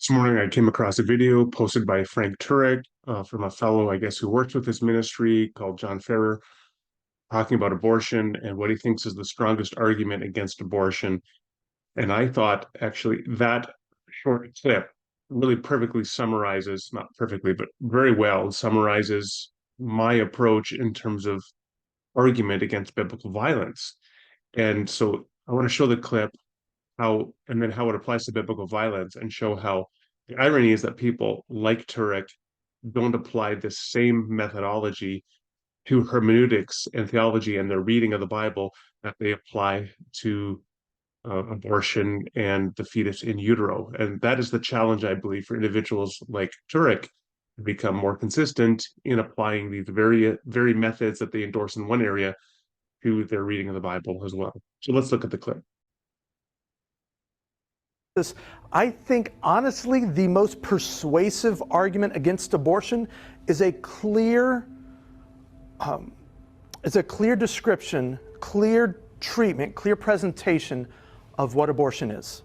This morning, I came across a video posted by Frank Turek from a fellow, I guess, who works with his ministry called John Ferrer, talking about abortion and what he thinks is the strongest argument against abortion. And I thought actually that short clip really perfectly summarizes, not perfectly, but very well summarizes my approach in terms of argument against biblical violence. And so I want to show the clip how and then how it applies to biblical violence and show how the irony is that people like Turek don't apply this same methodology to hermeneutics and theology and their reading of the Bible that they apply to abortion and the fetus in utero. And that is the challenge, I believe, for individuals like Turek to become more consistent in applying these very methods that they endorse in one area to their reading of the Bible as well. So let's look at the clip. This, I think, honestly, the most persuasive argument against abortion is a clear description, clear treatment, clear presentation of what abortion is.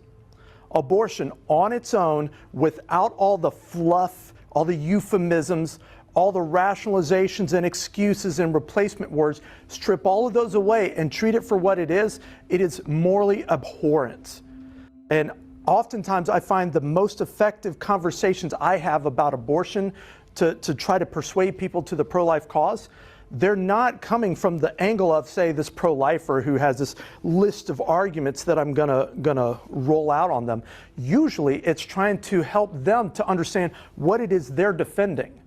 Abortion on its own, without all the fluff, all the euphemisms, all the rationalizations and excuses and replacement words, strip all of those away and treat it for what it is morally abhorrent. And oftentimes I find the most effective conversations I have about abortion to try to persuade people to the pro-life cause, they're not coming from the angle of, say, this pro-lifer who has this list of arguments that I'm gonna roll out on them. Usually it's trying to help them to understand what it is they're defending.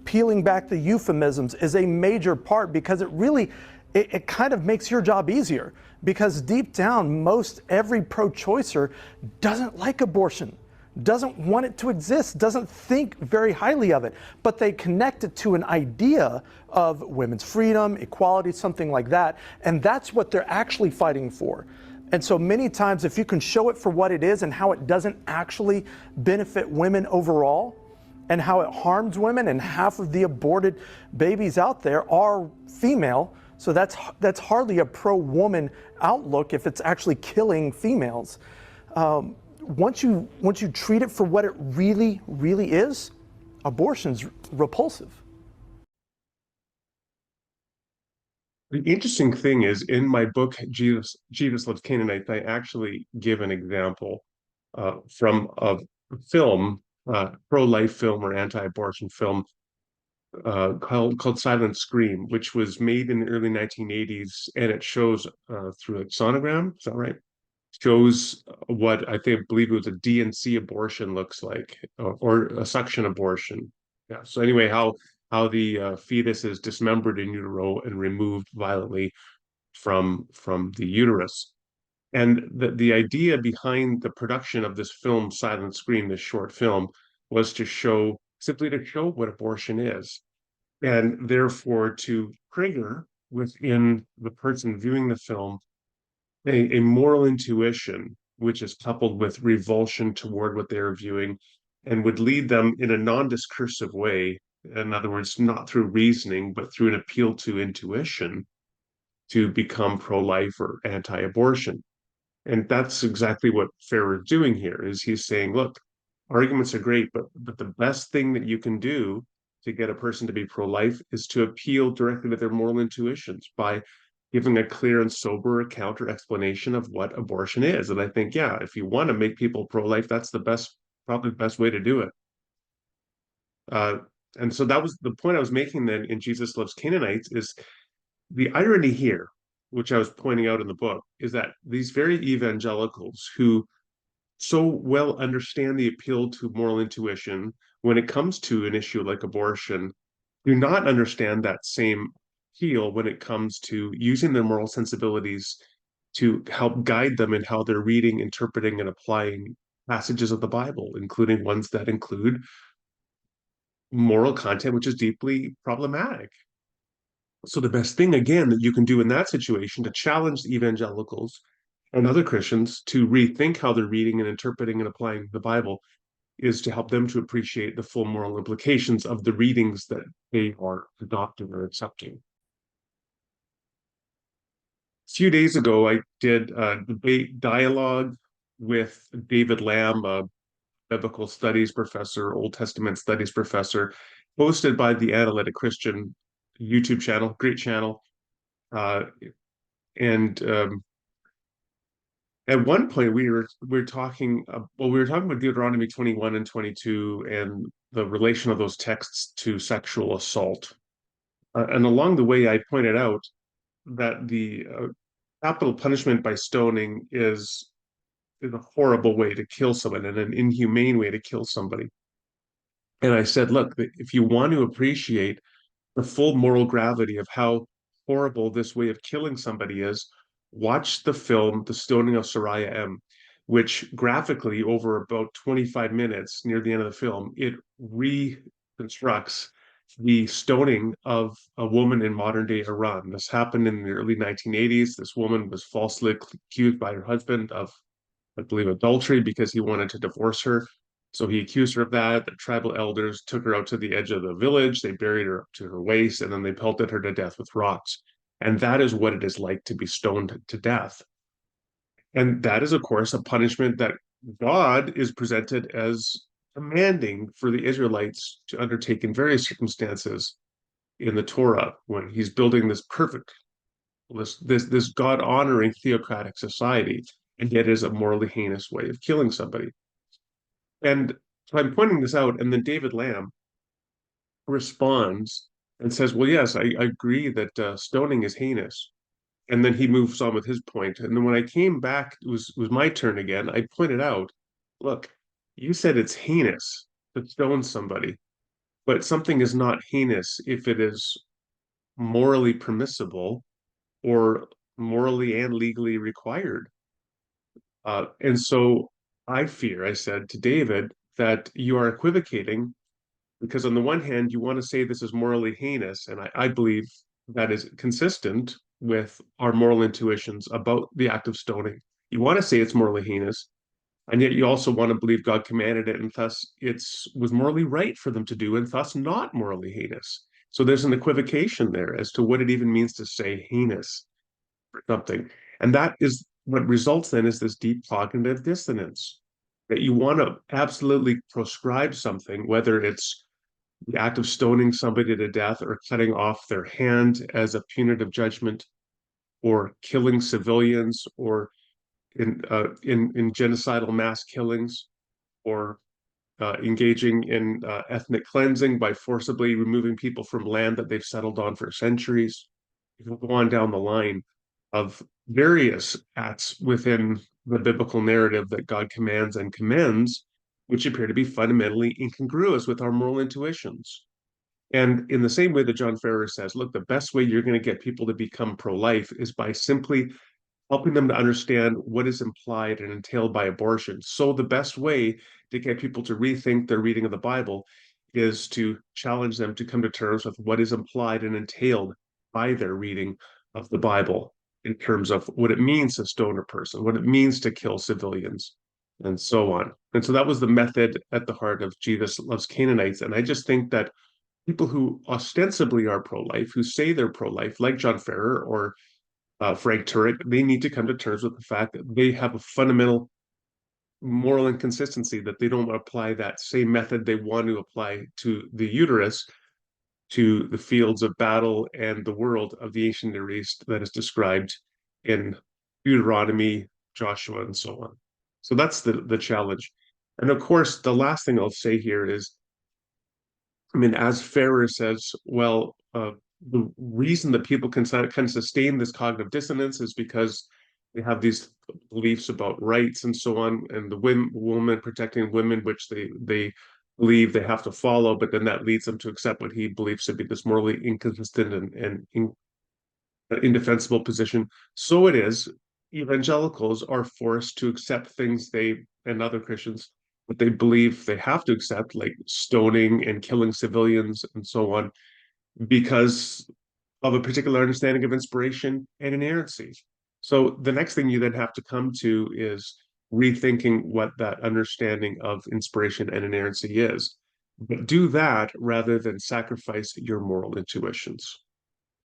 Peeling back the euphemisms is a major part because it kind of makes your job easier, because deep down, most every pro-choicer doesn't like abortion, doesn't want it to exist, doesn't think very highly of it, but they connect it to an idea of women's freedom, equality, something like that, and that's what they're actually fighting for. And so many times, if you can show it for what it is and how it doesn't actually benefit women overall, and how it harms women, and half of the aborted babies out there are female, so that's hardly a pro-woman outlook if it's actually killing females. Once you treat it for what it really is, abortion's repulsive. The interesting thing is, in my book, Jesus Loves Canaanites, I actually give an example from a film, pro-life film or anti-abortion film called Silent Scream, which was made in the early 1980s, and it shows through a sonogram. Is that right? Shows what I believe it was a D&C abortion looks like, or a suction abortion. Yeah. So anyway, how the fetus is dismembered in utero and removed violently from the uterus. And the idea behind the production of this film, Silent Scream, this short film, was simply to show what abortion is, and therefore to trigger within the person viewing the film a moral intuition, which is coupled with revulsion toward what they're viewing, and would lead them in a non-discursive way. In other words, not through reasoning, but through an appeal to intuition, to become pro-life or anti-abortion. And that's exactly what Farrer's doing here, is he's saying, look, arguments are great, but the best thing that you can do to get a person to be pro-life is to appeal directly to their moral intuitions by giving a clear and sober account or explanation of what abortion is. And I think, yeah, if you want to make people pro-life, that's probably the best way to do it. Uh, and so that was the point I was making then in Jesus Loves Canaanites, is the irony here, which I was pointing out in the book, is that these very evangelicals who so well understand the appeal to moral intuition when it comes to an issue like abortion do not understand that same appeal when it comes to using their moral sensibilities to help guide them in how they're reading, interpreting, and applying passages of the Bible, including ones that include moral content which is deeply problematic. So the best thing, again, that you can do in that situation to challenge the evangelicals and other Christians to rethink how they're reading and interpreting and applying the Bible is to help them to appreciate the full moral implications of the readings that they are adopting or accepting. A few days ago, I did a debate dialogue with David Lamb, biblical studies professor, Old Testament studies professor, hosted by the Analytic Christian YouTube channel, great channel. Uh, and At one point we were talking we were talking about Deuteronomy 21 and 22 and the relation of those texts to sexual assault. And along the way, I pointed out that the capital punishment by stoning is a horrible way to kill someone and an inhumane way to kill somebody. And I said, look, if you want to appreciate the full moral gravity of how horrible this way of killing somebody is, watch the film The Stoning of Soraya M., which graphically, over about 25 minutes near the end of the film, it reconstructs the stoning of a woman in modern day Iran. This happened in the early 1980s. This woman was falsely accused by her husband of, I believe, adultery because he wanted to divorce her. So he accused her of that. The tribal elders took her out to the edge of the village. They buried her up to her waist, and then they pelted her to death with rocks. And that is what it is like to be stoned to death. And that is, of course, a punishment that God is presented as commanding for the Israelites to undertake in various circumstances in the Torah when he's building this perfect, this God honoring theocratic society, and yet it is a morally heinous way of killing somebody. And so I'm pointing this out, and then David Lamb responds and says, "Well, yes, I agree that stoning is heinous." And then he moves on with his point. And then when I came back, it was my turn again. I pointed out, look, you said it's heinous to stone somebody, but something is not heinous if it is morally permissible or morally and legally required. And so I fear, I said to David, that you are equivocating because on the one hand, you want to say this is morally heinous, and I believe that is consistent with our moral intuitions about the act of stoning. You want to say it's morally heinous, and yet you also want to believe God commanded it, and thus it was morally right for them to do, and thus not morally heinous. So there's an equivocation there as to what it even means to say heinous for something. And that is what results then is this deep cognitive dissonance that you want to absolutely proscribe something, whether it's the act of stoning somebody to death or cutting off their hand as a punitive judgment or killing civilians or in genocidal mass killings or engaging in ethnic cleansing by forcibly removing people from land that they've settled on for centuries. You can go on down the line of various acts within the biblical narrative that God commands and commends, which appear to be fundamentally incongruous with our moral intuitions. And in the same way that John Ferrer says, look, the best way you're going to get people to become pro-life is by simply helping them to understand what is implied and entailed by abortion. So the best way to get people to rethink their reading of the Bible is to challenge them to come to terms with what is implied and entailed by their reading of the Bible in terms of what it means to stone a person, what it means to kill civilians, and so on. And so that was the method at the heart of Jesus Loves Canaanites. And I just think that people who ostensibly are pro-life, who say they're pro-life, like John Ferrer or Frank Turek, they need to come to terms with the fact that they have a fundamental moral inconsistency, that they don't apply that same method they want to apply to the uterus, to the fields of battle and the world of the ancient Near East that is described in Deuteronomy, Joshua, and so on. So that's the challenge. And of course, the last thing I'll say here is, I mean, as Ferrer says, well, the reason that people can sustain this cognitive dissonance is because they have these beliefs about rights and so on, and the woman protecting women, which they believe they have to follow, but then that leads them to accept what he believes to be this morally inconsistent and indefensible position. So it is, evangelicals are forced to accept things they and other Christians what they believe they have to accept, like stoning and killing civilians and so on, because of a particular understanding of inspiration and inerrancy. So the next thing you then have to come to is rethinking what that understanding of inspiration and inerrancy is. But do that rather than sacrifice your moral intuitions.